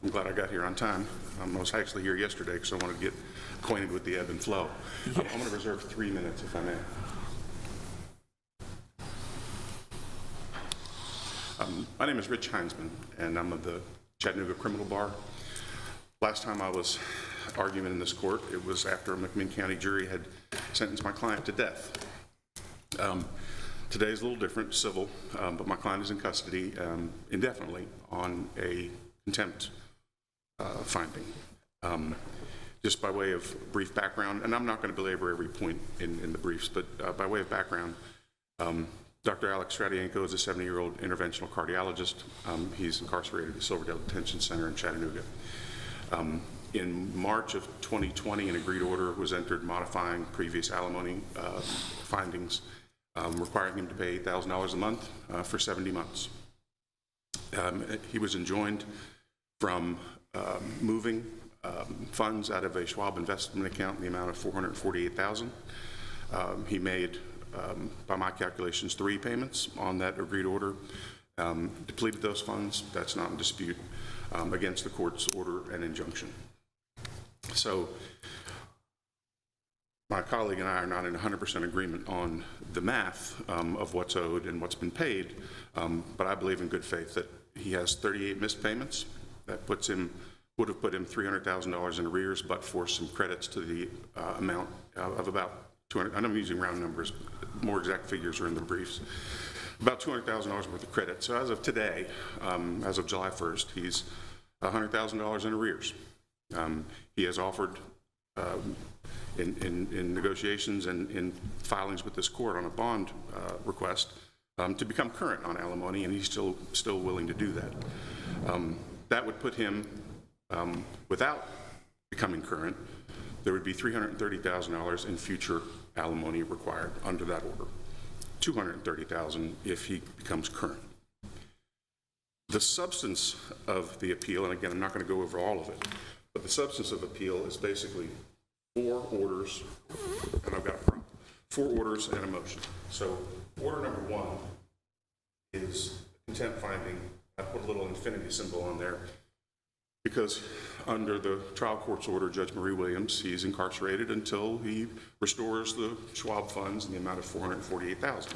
I'm glad I got here on time. I was actually here yesterday because I wanted to get acquainted with the ebb and flow. Yes. I'm going to reserve 3 minutes, if I may. My name is Rich Heinsman, and I'm of the Chattanooga Criminal Bar. Last time I was arguing in this court, it was after a McMinn County jury had sentenced my client to death. Today is a little different, civil, but my client is in custody indefinitely on a contempt finding. Just by way of brief background, and I'm not going to belabor every point in the briefs, but by way of background, Dr. Alex Stratienko is a 70-year-old interventional cardiologist. He's incarcerated at the Silverdale Detention Center in Chattanooga. In March of 2020, an agreed order was entered modifying previous alimony findings, requiring him to pay $8,000 a month for 70 months. He was enjoined from moving funds out of a Schwab investment account in the amount of $448,000. He made, by my calculations, 3 payments on that agreed order, depleted those funds. That's not in dispute against the court's order and injunction. So my colleague and I are not in 100% agreement on the math of what's owed and what's been paid, but I believe in good faith that he has 38 missed payments. That puts him, would have put him $300,000 in arrears, but for some credits to the amount of about 200. I'm using round numbers. More exact figures are in the briefs. About $200,000 worth of credit. So as of today, as of July 1st, he's $100,000 in arrears. He has offered in negotiations and in filings with this court on a bond request to become current on alimony, and he's still willing to do that. That would put him, without becoming current, there would be $330,000 in future alimony required under that order. $230,000 if he becomes current. The substance of the appeal, and again, I'm not going to go over all of it, but the substance of appeal is basically 4 orders, and I've got 4 orders and a motion. So order number 1 is contempt finding. I put a little infinity symbol on there because under the trial court's order, Judge Marie Williams, he's incarcerated until he restores the Schwab funds in the amount of $448,000.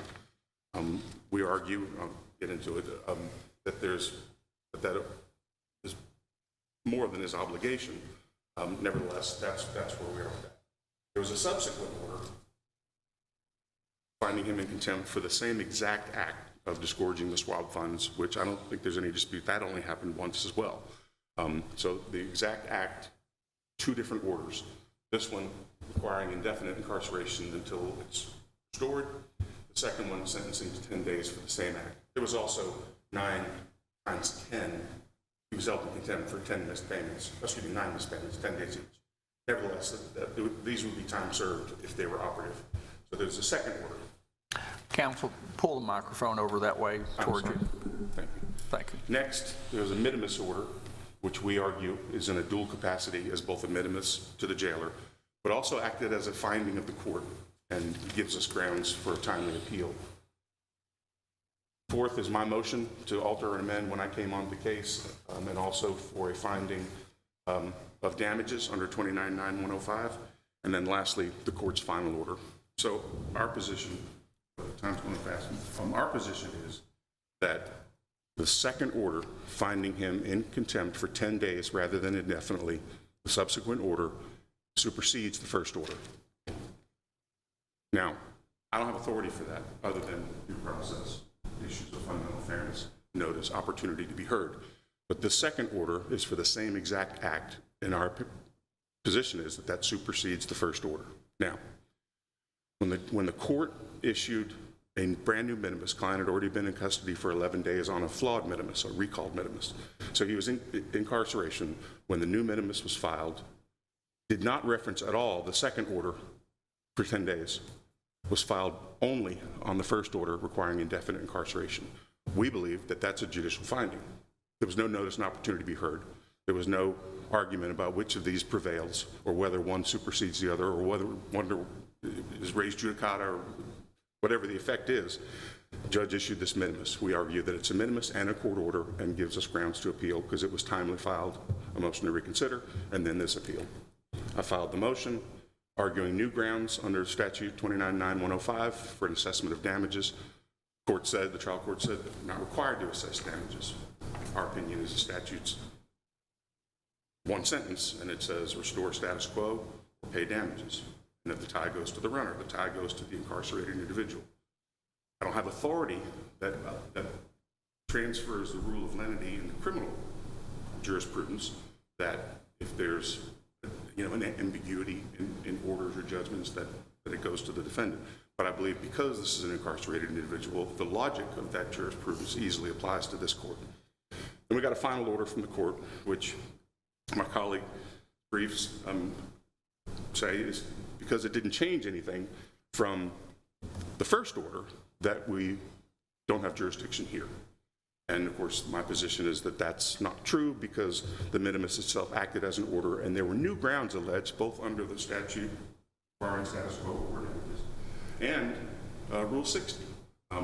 We argue, I'll get into it, that that is more than his obligation. Nevertheless, that's where we are with that. There was a subsequent order finding him in contempt for the same exact act of disgorging the Schwab funds, which I don't think there's any dispute. That only happened once as well. So the exact act, 2 different orders. This one requiring indefinite incarceration until it's restored. The second one sentencing to 10 days for the same act. There was also 9 times 10. He was held in contempt for 10 missed payments. 9 missed payments, 10 days each. Nevertheless, these would be time served if they were operative. So there's a second order. Counsel, pull the microphone over that way toward you. Thank you. Thank you. Next, there's a minimus order, which we argue is in a dual capacity as both a minimus to the jailer, but also acted as a finding of the court and gives us grounds for a timely appeal. 4th is my motion to alter and amend when I came on the case, and also for a finding of damages under 29-9-105. And then lastly, the court's final order. So our position, time's going fast, our position is that the second order finding him in contempt for 10 days rather than indefinitely, the subsequent order supersedes the first order. Now, I don't have authority for that other than due process, issues of fundamental fairness, notice, opportunity to be heard. But the second order is for the same exact act, and our position is that supersedes the first order. Now, when the court issued a brand new minimus, client had already been in custody for 11 days on a flawed minimus, a recalled minimus. So he was in incarceration when the new minimus was filed, did not reference at all the second order for 10 days, was filed only on the first order requiring indefinite incarceration. We believe that that's a judicial finding. There was no notice and opportunity to be heard. There was no argument about which of these prevails or whether one supersedes the other or whether one is res judicata or whatever the effect is. judge issued this minimus. We argue that it's a minimus and a court order and gives us grounds to appeal because it was timely filed, a motion to reconsider, and then this appeal. I filed the motion arguing new grounds under statute 299105 for an assessment of damages. The trial court said that we're not required to assess damages. Our opinion is the statute's one sentence, and it says restore status quo or pay damages. And if the tie goes to the runner, the tie goes to the incarcerated individual. I don't have authority that transfers the rule of lenity in criminal jurisprudence that if there's an ambiguity in orders or judgments that it goes to the defendant. But I believe because this is an incarcerated individual, the logic of that jurisprudence easily applies to this court. And we got a final order from the court, which my colleague briefs say is because it didn't change anything from the first order that we don't have jurisdiction here. And of course, my position is that that's not true because the minimus itself acted as an order and there were new grounds alleged both under the statute requiring status quo or damages and Rule 60. I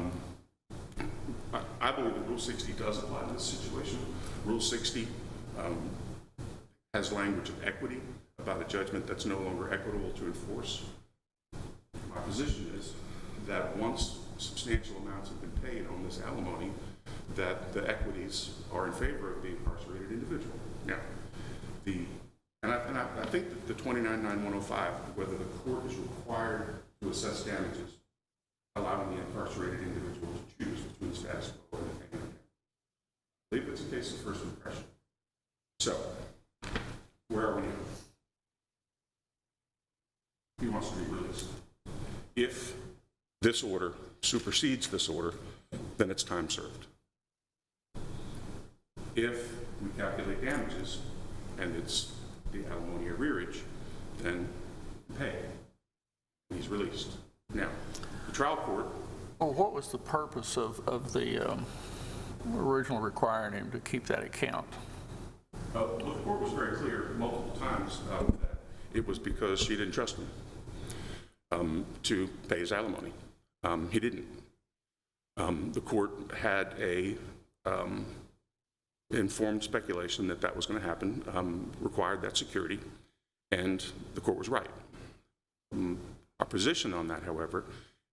believe that Rule 60 does apply to this situation. Rule 60 has language of equity about a judgment that's no longer equitable to enforce. My position is that once substantial amounts have been paid on this alimony, that the equities are in favor of the incarcerated individual. Now, I think that the 299105, whether the court is required to assess damages, allowing the incarcerated individual to choose between status quo and the payment. I believe it's a case of first impression. So, where are we now? He wants to be released. If this order supersedes this order, then it's time served. If we calculate damages and it's the alimony arrearage, then pay. He's released. Now, the trial court. Well, what was the purpose of the original requiring him to keep that account? Well, the court was very clear multiple times that it was because she didn't trust him to pay his alimony. He didn't. The court had a informed speculation that that was going to happen, required that security, and the court was right. Our position on that, however,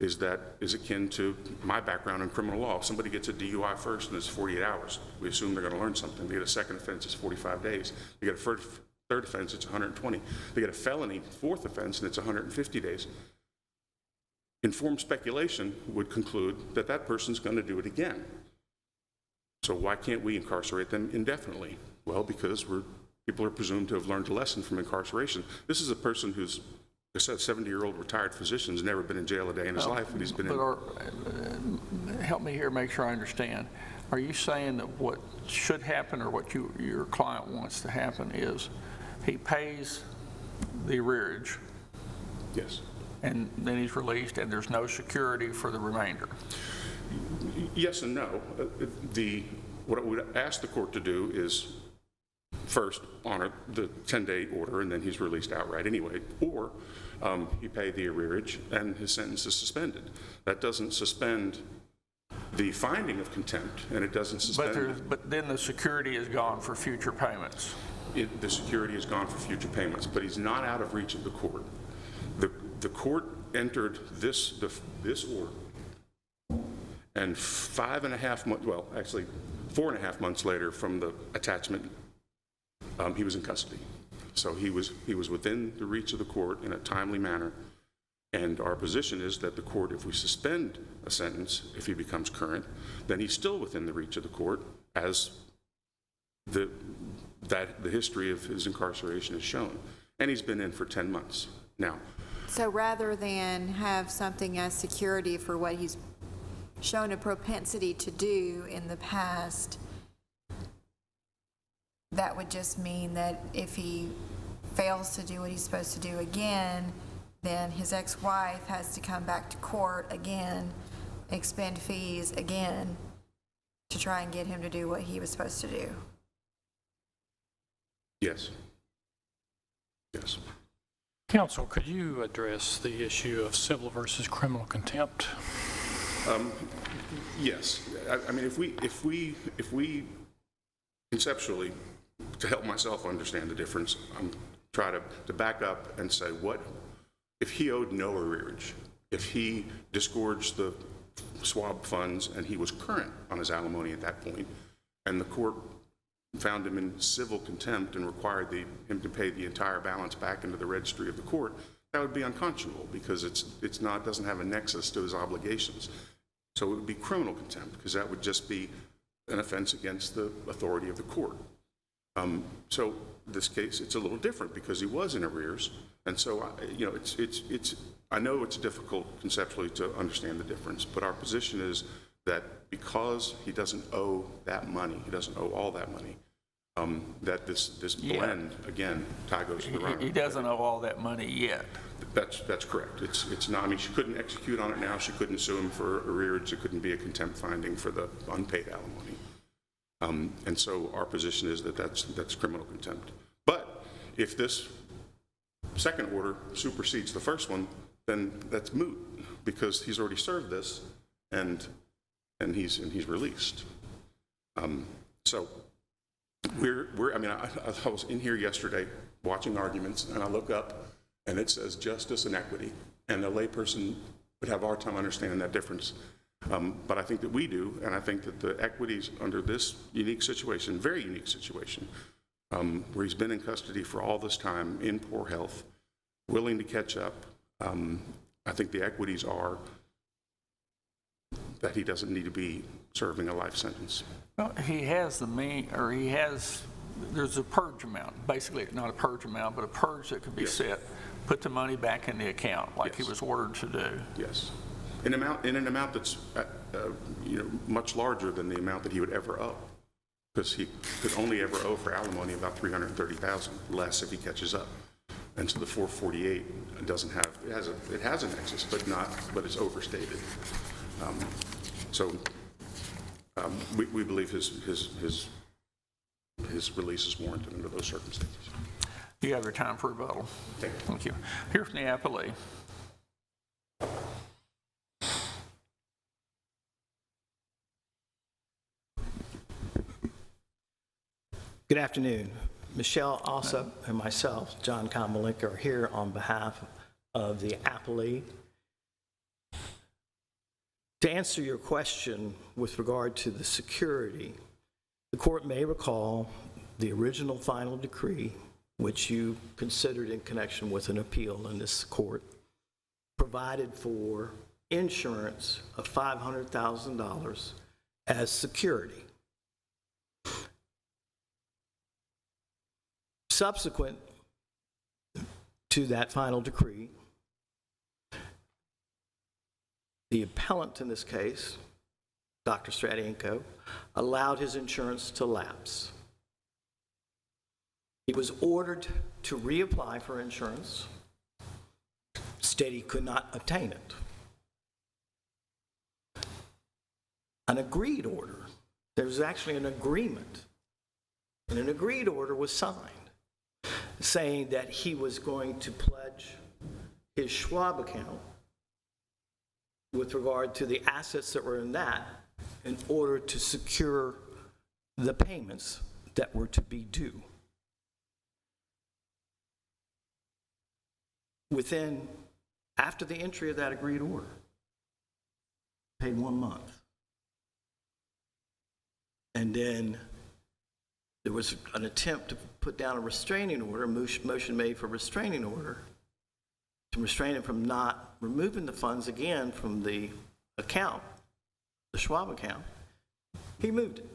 is that is akin to my background in criminal law. If somebody gets a DUI first and it's 48 hours, we assume they're going to learn something. They get a second offense, it's 45 days. They get a third offense, it's 120. They get a felony, fourth offense, and it's 150 days. Informed speculation would conclude that that person's going to do it again. So why can't we incarcerate them indefinitely? Well, because people are presumed to have learned a lesson from incarceration. This is a person who's, like I said, 70-year-old retired physician, has never been in jail a day in his life, and he's been help me here, make sure I understand. Are you saying that what should happen or what your client wants to happen is he pays the arrearage? Yes. And then he's released and there's no security for the remainder? Yes and no. What I would ask the court to do is first honor the 10-day order and then he's released outright anyway, or he pay the arrearage and his sentence is suspended. That doesn't suspend the finding of contempt, and it doesn't suspend... But then the security is gone for future payments. The security is gone for future payments, but he's not out of reach of the court. The court entered this order, and 5.5 months, well, actually 4.5 months later from the attachment, he was in custody. So he was within the reach of the court in a timely manner, and our position is that the court, if we suspend a sentence, if he becomes current, then he's still within the reach of the court, as the history of his incarceration has shown. And he's been in for 10 months. Now, so rather than have something as security for what he's shown a propensity to do in the past, that would just mean that if he fails to do what he's supposed to do again, then his ex-wife has to come back to court again, expend fees again to try and get him to do what he was supposed to do. yes. Yes. Counsel, could you address the issue of civil versus criminal contempt? Yes. I mean, if we conceptually, to help myself understand the difference, I'm trying to back up and say, what if he owed no arrearage? If he disgorged the Schwab funds and he was current on his alimony at that point, and the court found him in civil contempt and required him to pay the entire balance back into the registry of the court, that would be unconscionable because it doesn't have a nexus to his obligations. So it would be criminal contempt because that would just be an offense against the authority of the court. So this case, it's a little different because he was in arrears, and so I know it's difficult conceptually to understand the difference, but our position is that because he doesn't owe that money, he doesn't owe all that money, that this blend, again, tie goes to the runner. He doesn't owe all that money yet. That's correct. It's not, I mean, she couldn't execute on it now. She couldn't sue him for arrearage. It couldn't be a contempt finding for the unpaid alimony. And so our position is that that's criminal contempt. But if this second order supersedes the first one, then that's moot because he's already served this and he's released. So I was in here yesterday watching arguments, and I look up and it says justice and equity, and a layperson would have a hard time understanding that difference. But I think that we do, and I think that the equities under this unique situation, very unique situation, where he's been in custody for all this time in poor health, willing to catch up, I think the equities are that he doesn't need to be serving a life sentence. Well, there's a purge amount, basically not a purge amount, but a purge that could be set, put the money back in the account like he was ordered to do. Yes. In an amount that's much larger than the amount that he would ever owe, because he could only ever owe for alimony about $330,000 less if he catches up. And so the 448 doesn't have, it has a nexus, but it's overstated. We believe his release is warranted under those circumstances. You have your time for rebuttal. Thank you. Here from the appellee. Good afternoon. Michelle Alsop and myself, John Kamalink, are here on behalf of the Appellee. To answer your question with regard to the security, the court may recall the original final decree, which you considered in connection with an appeal in this court, provided for insurance of $500,000 as security. Subsequent to that final decree, the appellant in this case, Dr. Stratienko, allowed his insurance to lapse. He was ordered to reapply for insurance, stated he could not obtain it. An agreed order, there was actually an agreement, and an agreed order was signed, saying that he was going to pledge his Schwab account with regard to the assets that were in that in order to secure the payments that were to be due. After the entry of that agreed order, paid 1 month. And then there was an attempt to put down a restraining order, motion made for restraining order, to restrain him from not removing the funds again from the account, the Schwab account. He moved it.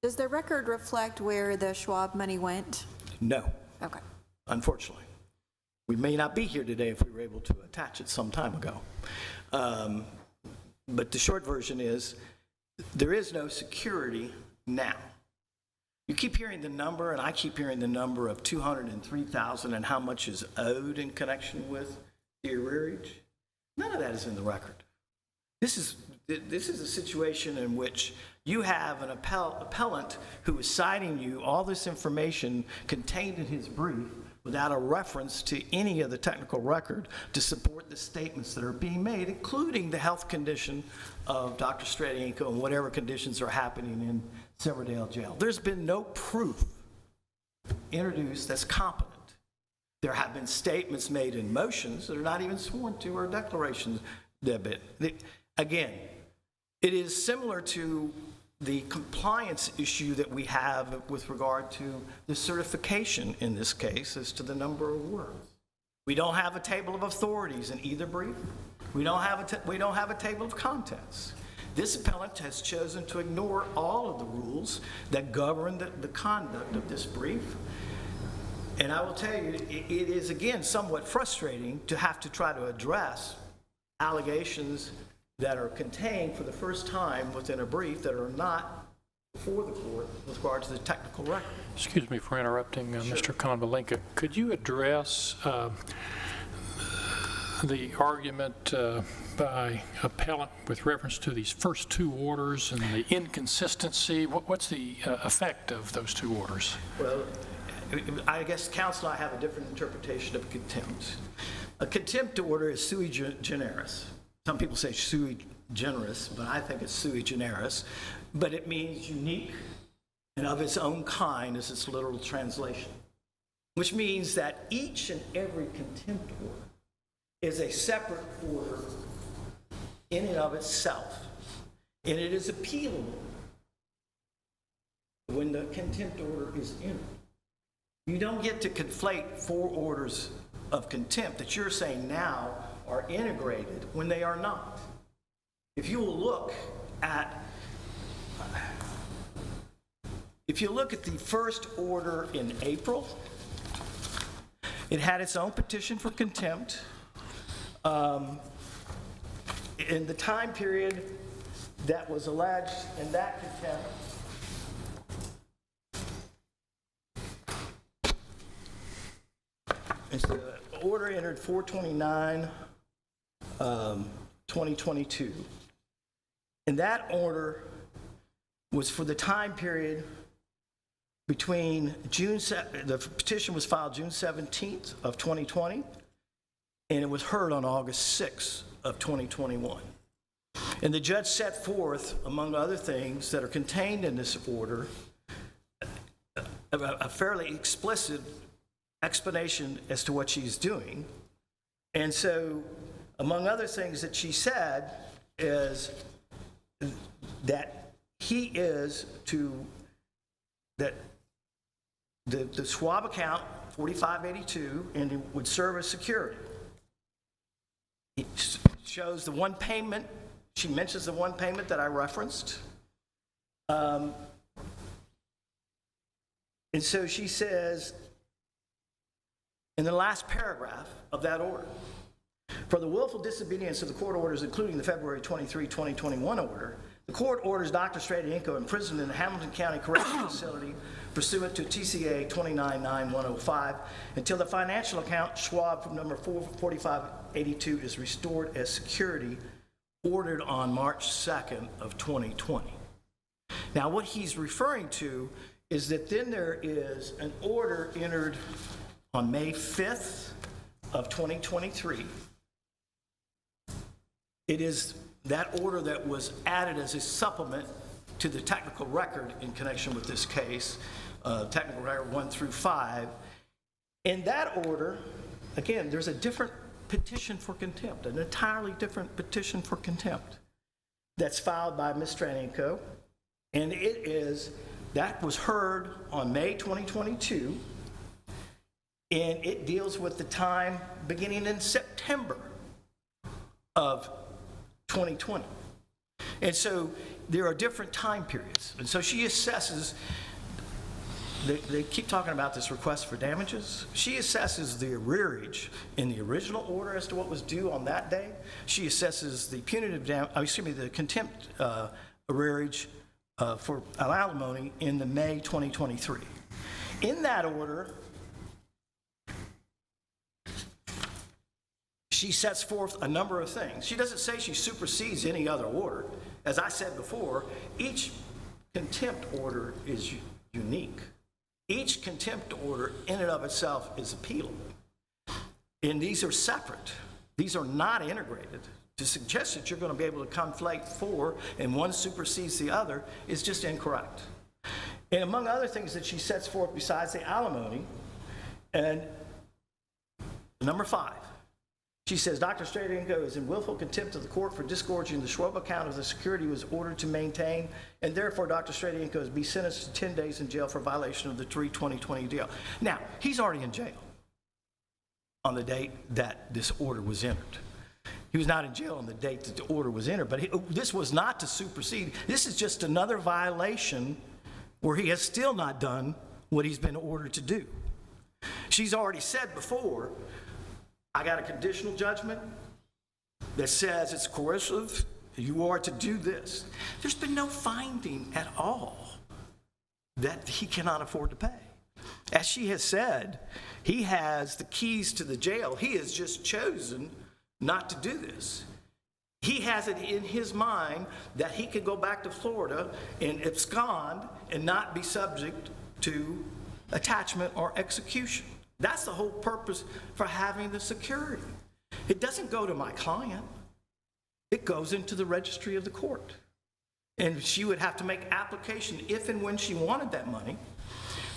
Does the record reflect where the Schwab money went? No. Okay. Unfortunately. We may not be here today if we were able to attach it some time ago. But the short version is, there is no security now. You keep hearing the number, and I keep hearing the number of $203,000 and how much is owed in connection with the arrearage. None of that is in the record. This is a situation in which you have an appellant who is citing you all this information contained in his brief without a reference to any of the technical record to support the statements that are being made, including the health condition of Dr. Stratienko and whatever conditions are happening in Silverdale Jail. There's been no proof introduced that's competent. There have been statements made in motions that are not even sworn to or declarations. Again, it is similar to the compliance issue that we have with regard to the certification in this case as to the number of words. We don't have a table of authorities in either brief. We don't have a table of contents. This appellant has chosen to ignore all of the rules that govern the conduct of this brief. And I will tell you, it is, again, somewhat frustrating to have to try to address allegations that are contained for the first time within a brief that are not before the court with regard to the technical record. Excuse me for interrupting, Mr. Konvalinka. Could you address the argument by appellant with reference to these first two orders and the inconsistency? What's the effect of those two orders? Well, I guess counsel and I have a different interpretation of contempt. A contempt order is sui generis. Some people say sui generis, but I think it's sui generis. But it means unique and of its own kind is its literal translation, which means that each and every contempt order is a separate order in and of itself, and it is appealable when the contempt order is entered. You don't get to conflate four orders of contempt that you're saying now are integrated when they are not. If you will look at the first order in April, it had its own petition for contempt. In the time period that was alleged in that contempt, it's the order entered 4/29/2022. And that order was for the time period between the petition was filed June 17th of 2020, and it was heard on August 6th of 2021. And the judge set forth, among other things that are contained in this order, a fairly explicit explanation as to what she's doing. And so, among other things that she said is that he is to, that the Schwab account, 4582, and it would serve as security. It shows the one payment, she mentions the one payment that I referenced. And so she says, in the last paragraph of that order, for the willful disobedience of the court orders, including the February 23, 2021 order, the court orders Dr. Stratienko imprisoned in the Hamilton County Correctional Facility pursuant to TCA 299105 until the financial account Schwab from number 4582 is restored as security, ordered on March 2nd of 2020. Now, what he's referring to is that then there is an order entered on May 5th of 2023. It is that order that was added as a supplement to the technical record in connection with this case, technical record 1 through 5. In that order, again, there's a different petition for contempt, an entirely different petition for contempt that's filed by Ms. Stratienko, and that was heard on May 2022, and it deals with the time beginning in September of 2020. And so there are different time periods. And so she assesses, they keep talking about this request for damages. She assesses the arrearage in the original order as to what was due on that day. She assesses the the contempt arrearage for alimony in the May 2023. In that order, she sets forth a number of things. She doesn't say she supersedes any other order. As I said before, each contempt order is unique. Each contempt order in and of itself is appealable. And these are separate. These are not integrated. To suggest that you're going to be able to conflate four and one supersedes the other is just incorrect. And among other things that she sets forth besides the alimony, and number 5, she says, Dr. Stratienko is in willful contempt of the court for disgorging the Schwab account of the security he was ordered to maintain, and therefore Dr. Stratienko is be sentenced to 10 days in jail for violation of the 3/2020 deal. Now, he's already in jail on the date that this order was entered. He was not in jail on the date that the order was entered, but this was not to supersede. This is just another violation where he has still not done what he's been ordered to do. She's already said before, I got a conditional judgment that says it's coercive, you are to do this. There's been no finding at all that he cannot afford to pay. As she has said, he has the keys to the jail. He has just chosen not to do this. He has it in his mind that he can go back to Florida and abscond and not be subject to attachment or execution. That's the whole purpose for having the security. It doesn't go to my client. It goes into the registry of the court. And she would have to make application if and when she wanted that money.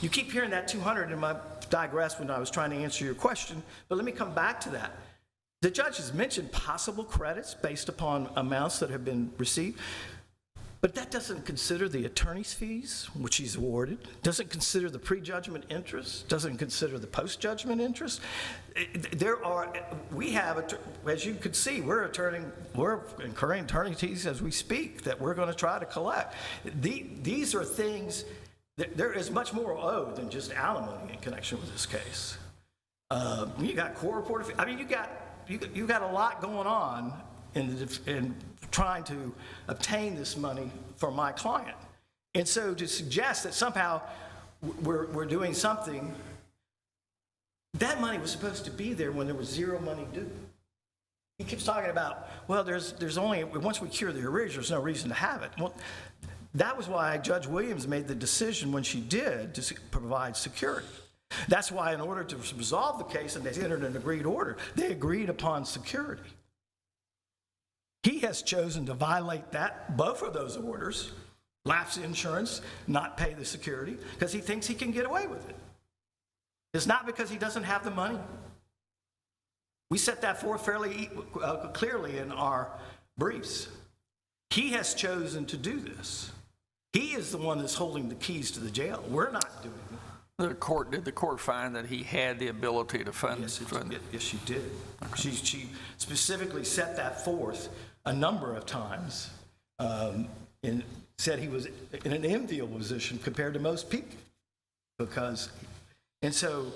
You keep hearing that 200, and I digressed when I was trying to answer your question, but let me come back to that. The judge has mentioned possible credits based upon amounts that have been received, but that doesn't consider the attorney's fees, which he's awarded, doesn't consider the prejudgment interest, doesn't consider the post-judgment interest. We have, as you could see, we're incurring attorney fees as we speak that we're going to try to collect. These are things, there is much more owed than just alimony in connection with this case. You got court reporter, I mean, you got a lot going on in trying to obtain this money for my client. And so to suggest that somehow we're doing something, that money was supposed to be there when there was zero money due. He keeps talking about, well, there's only, once we cure the arrears, there's no reason to have it. Well, that was why Judge Williams made the decision when she did to provide security. That's why in order to resolve the case, and they entered an agreed order, they agreed upon security. He has chosen to violate both of those orders, lapse insurance, not pay the security, because he thinks he can get away with it. It's not because he doesn't have the money. We set that forth fairly clearly in our briefs. He has chosen to do this. He is the one that's holding the keys to the jail. We're not doing it. Did the court find that he had the ability to fund? Yes, yes, she did. Okay. She specifically set that forth a number of times and said he was in an enviable position compared to most people. And so,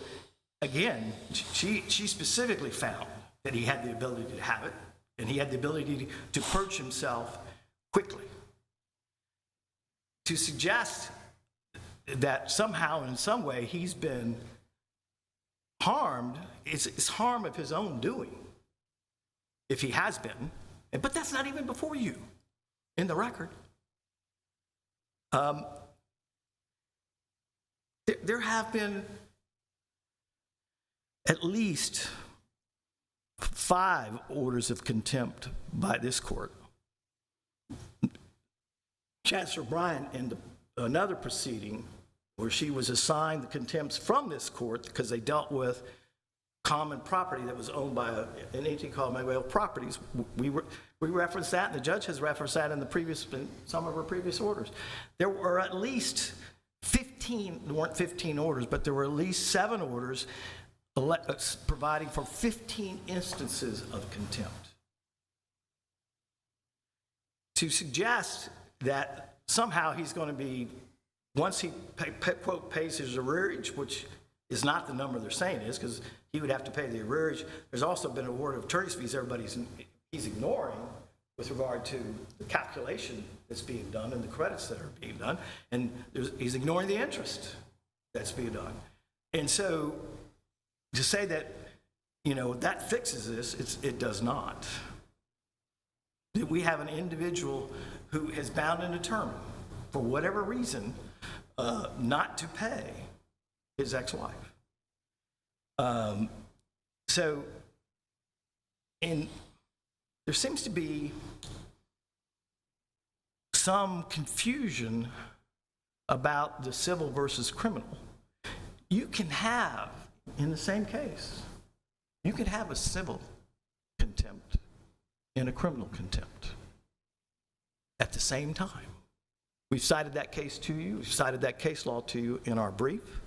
again, she specifically found that he had the ability to have it, and he had the ability to purge himself quickly. To suggest that somehow, in some way, he's been harmed, it's harm of his own doing, if he has been. But that's not even before you in the record. There have been at least 5 orders of contempt by this court. Chancellor Bryant, in another proceeding where she was assigned the contempts from this court because they dealt with common property that was owned by an entity called Mayvale Properties. We referenced that, and the judge has referenced that in some of her previous orders. There were at least 15, there weren't 15 orders, but there were at least 7 orders providing for 15 instances of contempt. To suggest that somehow he's going to be, once he quote pays his arrearage, which is not the number they're saying it is, because he would have to pay the arrearage. There's also been an award of attorney's fees he's ignoring with regard to the calculation that's being done and the credits that are being done, and he's ignoring the interest that's being done. And so to say that, that fixes this, it does not. We have an individual who has bound and determined, for whatever reason, not to pay his ex-wife. So, there seems to be some confusion about the civil versus criminal. You can have, in the same case, you can have a civil contempt and a criminal contempt at the same time. We've cited that case to you. We've cited that case law to you in our brief.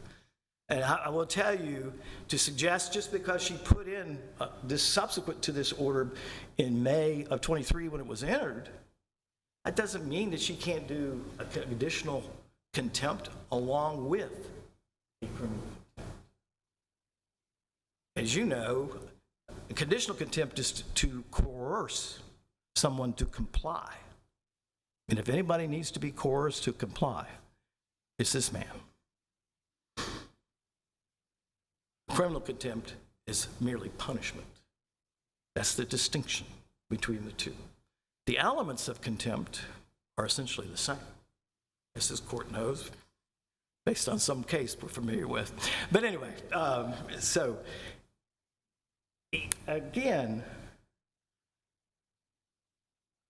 And I will tell you, to suggest just because she put in this subsequent to this order in May of 23 when it was entered, that doesn't mean that she can't do an additional contempt along with a criminal contempt. As you know, a conditional contempt is to coerce someone to comply. And if anybody needs to be coerced to comply, it's this man. Criminal contempt is merely punishment. That's the distinction between the two. The elements of contempt are essentially the same, as this court knows, based on some case we're familiar with. But anyway, so again,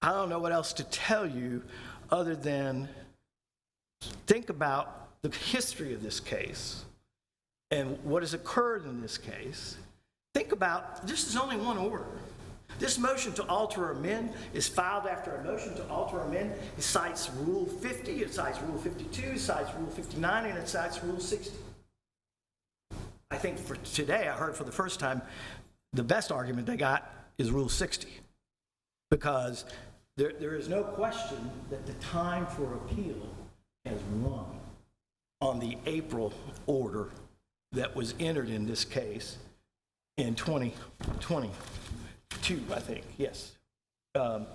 I don't know what else to tell you other than think about the history of this case and what has occurred in this case. Think about, this is only one order. This motion to alter or amend is filed after a motion to alter or amend. It cites Rule 50, it cites Rule 52, it cites Rule 59, and it cites Rule 60. I think for today, I heard for the first time, the best argument they got is Rule 60. Because there is no question that the time for appeal has run on the April order that was entered in this case in 2022, I think, yes. So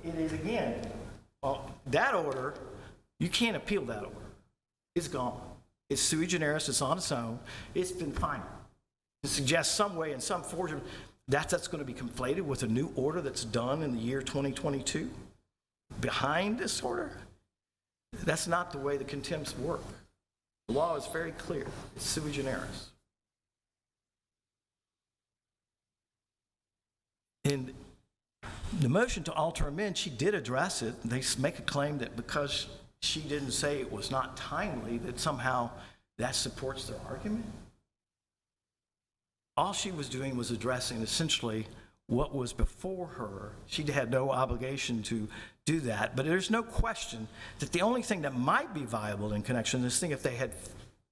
it is, again, that order, you can't appeal that order. It's gone. It's sui generis, it's on its own, it's been final. To suggest some way in some form that's going to be conflated with a new order that's done in the year 2022 behind this order, that's not the way the contempts work. The law is very clear. It's sui generis. In the motion to alter or amend, she did address it. They make a claim that because she didn't say it was not timely, that somehow that supports their argument. All she was doing was addressing essentially what was before her. She had no obligation to do that, but there's no question that the only thing that might be viable in connection to this thing, if they had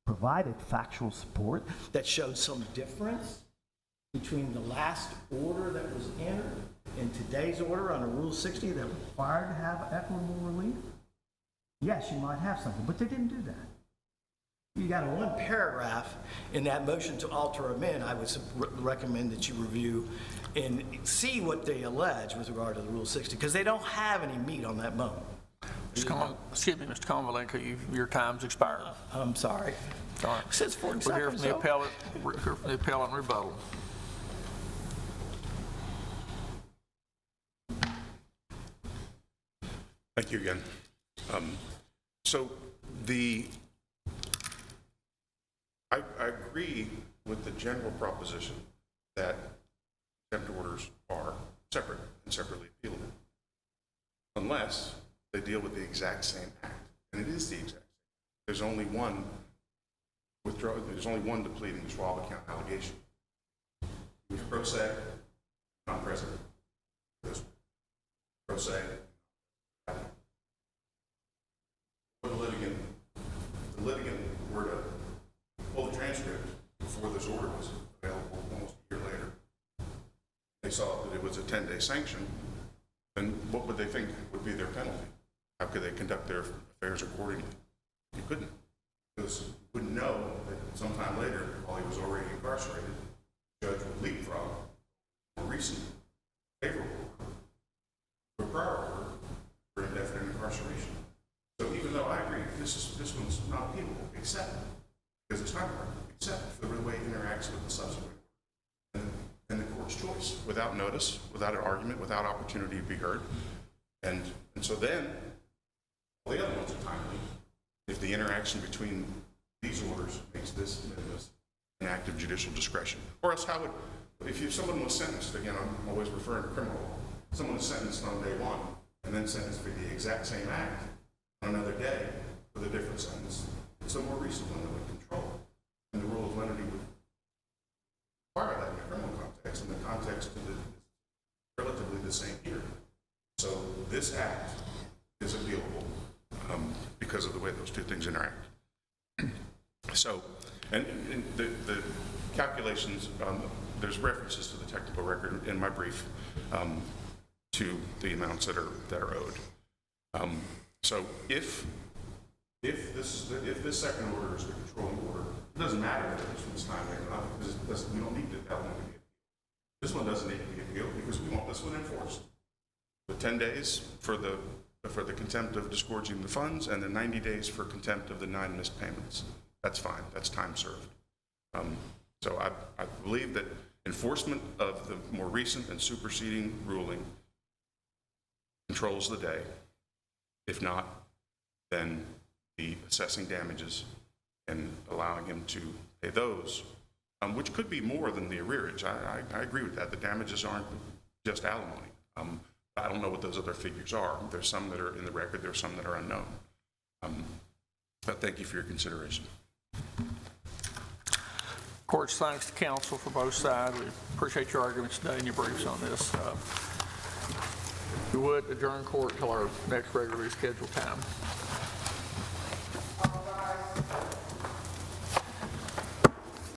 provided factual support that showed some difference between the last order that was entered and today's order under Rule 60 that required to have equitable relief, yes, you might have something, but they didn't do that. You got one paragraph in that motion to alter or amend, I would recommend that you review and see what they allege with regard to the Rule 60, because they don't have any meat on that bone. Excuse me, Mr. Konvalenko, your time's expired. I'm sorry. All right. It says 40 We'll hear seconds. from the appellant rebuttal. Thank you again. I agree with the general proposition that contempt orders are separate and separately appealable, unless they deal with the exact same act, and it is the exact same. There's only one depleting the Schwab account allegation. He was pro se, not present. This pro se. The litigant were to pull the transcript before this order was available almost a year later. They saw that it was a 10-day sanction, then what would they think would be their penalty? How could they conduct their affairs accordingly? You couldn't, because you wouldn't know that sometime later, while he was already incarcerated, the judge would leapfrog a recent favorable order to a prior order for indefinite incarceration. So even though I agree, this one's not appealable, except because it's not except for the way it interacts with the subsequent and the court's choice, without notice, without an argument, without opportunity to be heard. And so then, all the other ones are timely. If the interaction between these orders makes this an act of judicial discretion. Or else how would, if someone was sentenced, again, I'm always referring to criminal law, someone was sentenced on day one and then sentenced for the exact same act on another day with a different sentence, it's a more recent one that would control. And the rule of lenity would require that in the criminal context, and the context of it is relatively the same here. So this act is appealable because of the way those two things interact. So, and the calculations, there's references to the technical record in my brief to the amounts that are owed. So if this second order is the controlling order, it doesn't matter if this one's timely or not, because we don't need that one to be appealed. This one doesn't need to be appealed because we want this one enforced. The 10 days for the contempt of disgorging the funds, and the 90 days for contempt of the 9 missed payments. That's fine. That's time served. So I believe that enforcement of the more recent and superseding ruling controls the day. If not, then the assessing damages and allowing him to pay those, which could be more than the arrearage. I agree with that. The damages aren't just alimony. I don't know what those other figures are. There's some that are in the record. There's some that are unknown. But thank you for your consideration. Court's thanks to counsel for both sides. We appreciate your arguments today and your briefs on this. If you would, adjourn court till our next regularly scheduled time.